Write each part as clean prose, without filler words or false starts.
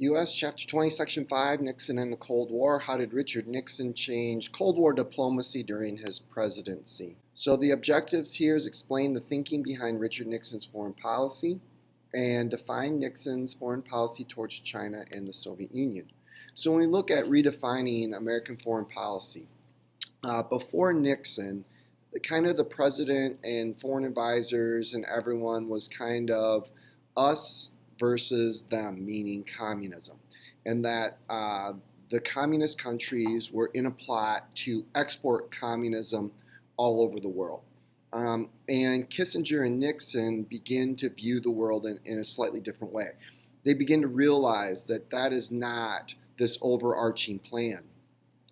U.S. Chapter 20, Section 5, Nixon and the Cold War. How did Richard Nixon change Cold War diplomacy during his presidency? So the objectives here is explain the thinking behind Richard Nixon's foreign policy and define Nixon's foreign policy towards China and the Soviet Union. So when we look at redefining American foreign policy, before Nixon, the president and foreign advisors and everyone was kind of us versus them, meaning communism, and that the communist countries were in a plot to export communism all over the world. And Kissinger and Nixon begin to view the world in a slightly different way. They begin to realize that that is not this overarching plan.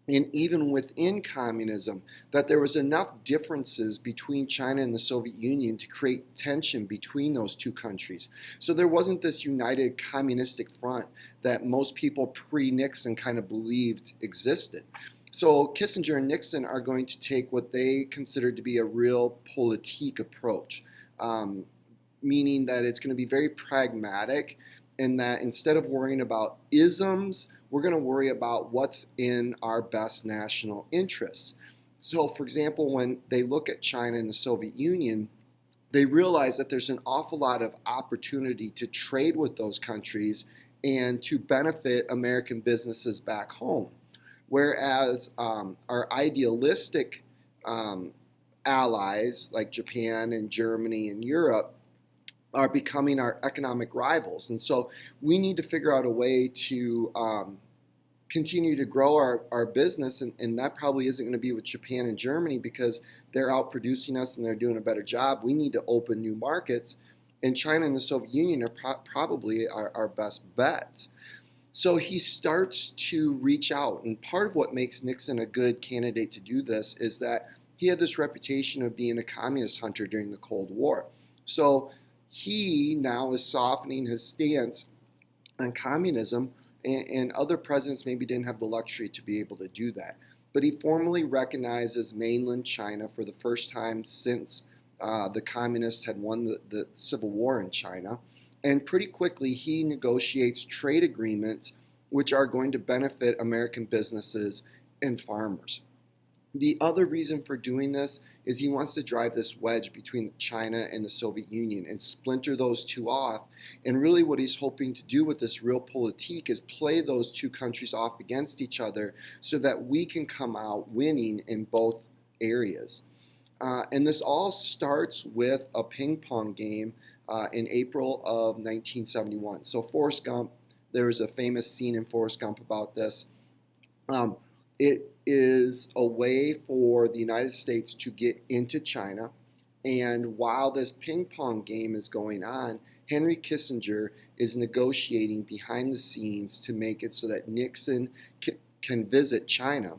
And even within communism, that there was enough differences between China and the Soviet Union to create tension between those two countries. So there wasn't this united communistic front that most people pre-Nixon kind of believed existed. So Kissinger and Nixon are going to take what they considered to be a real politique approach, meaning that it's going to be very pragmatic, and that instead of worrying about isms, we're going to worry about what's in our best national interests. So, for example, when they look at China and the Soviet Union, they realize that there's an awful lot of opportunity to trade with those countries and to benefit American businesses back home. Whereas our idealistic allies like Japan and Germany and Europe are becoming our economic rivals. And so we need to figure out a way to continue to grow our business, and that probably isn't going to be with Japan and Germany because they're outproducing us and they're doing a better job. We need to open new markets, and China and the Soviet Union are probably our best bets. So he starts to reach out, and part of what makes Nixon a good candidate to do this is that he had this reputation of being a communist hunter during the Cold War. So he now is softening his stance on communism, and other presidents maybe didn't have the luxury to be able to do that. But he formally recognizes mainland China for the first time since the communists had won the civil war in China. And pretty quickly he negotiates trade agreements which are going to benefit American businesses and farmers. The other reason for doing this is he wants to drive this wedge between China and the Soviet Union and splinter those two off. And really what he's hoping to do with this realpolitik is play those two countries off against each other so that we can come out winning in both areas. And this all starts with a ping pong game in April of 1971. So Forrest Gump, there was a famous scene in Forrest Gump about this. It is a way for the United States to get into China, and while this ping pong game is going on, Henry Kissinger is negotiating behind the scenes to make it so that Nixon can visit China,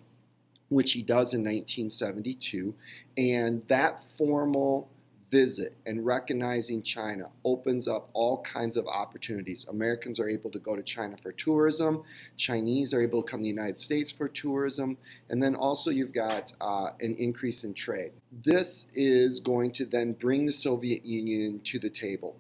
which he does in 1972, and that formal visit and recognizing China opens up all kinds of opportunities. Americans are able to go to China for tourism, Chinese are able to come to the United States for tourism, and then also you've got an increase in trade. This is going to then bring the Soviet Union to the table.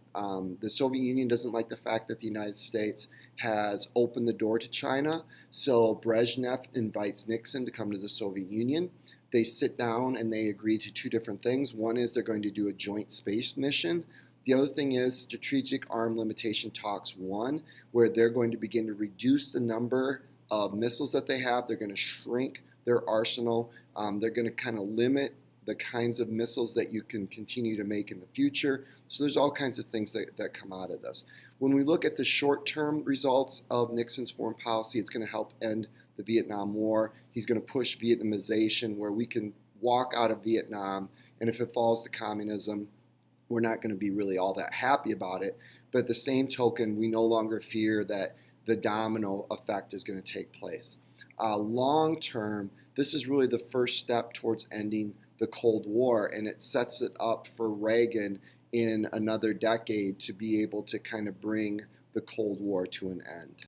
The Soviet Union doesn't like the fact that the United States has opened the door to China, so Brezhnev invites Nixon to come to the Soviet Union. They sit down and they agree to two different things. One is they're going to do a joint space mission. The other thing is Strategic Arm Limitation Talks 1, where they're going to begin to reduce the number of missiles that they have. They're going to shrink their arsenal. They're going to kind of limit the kinds of missiles that you can continue to make in the future. So there's all kinds of things that come out of this. When we look at the short-term results of Nixon's foreign policy, it's going to help end the Vietnam War. He's going to push Vietnamization, where we can walk out of Vietnam, and if it falls to communism, we're not going to be really all that happy about it. But at the same token, we no longer fear that the domino effect is going to take place. Long term, this is really the first step towards ending the Cold War, and it sets it up for Reagan in another decade to be able to kind of bring the Cold War to an end.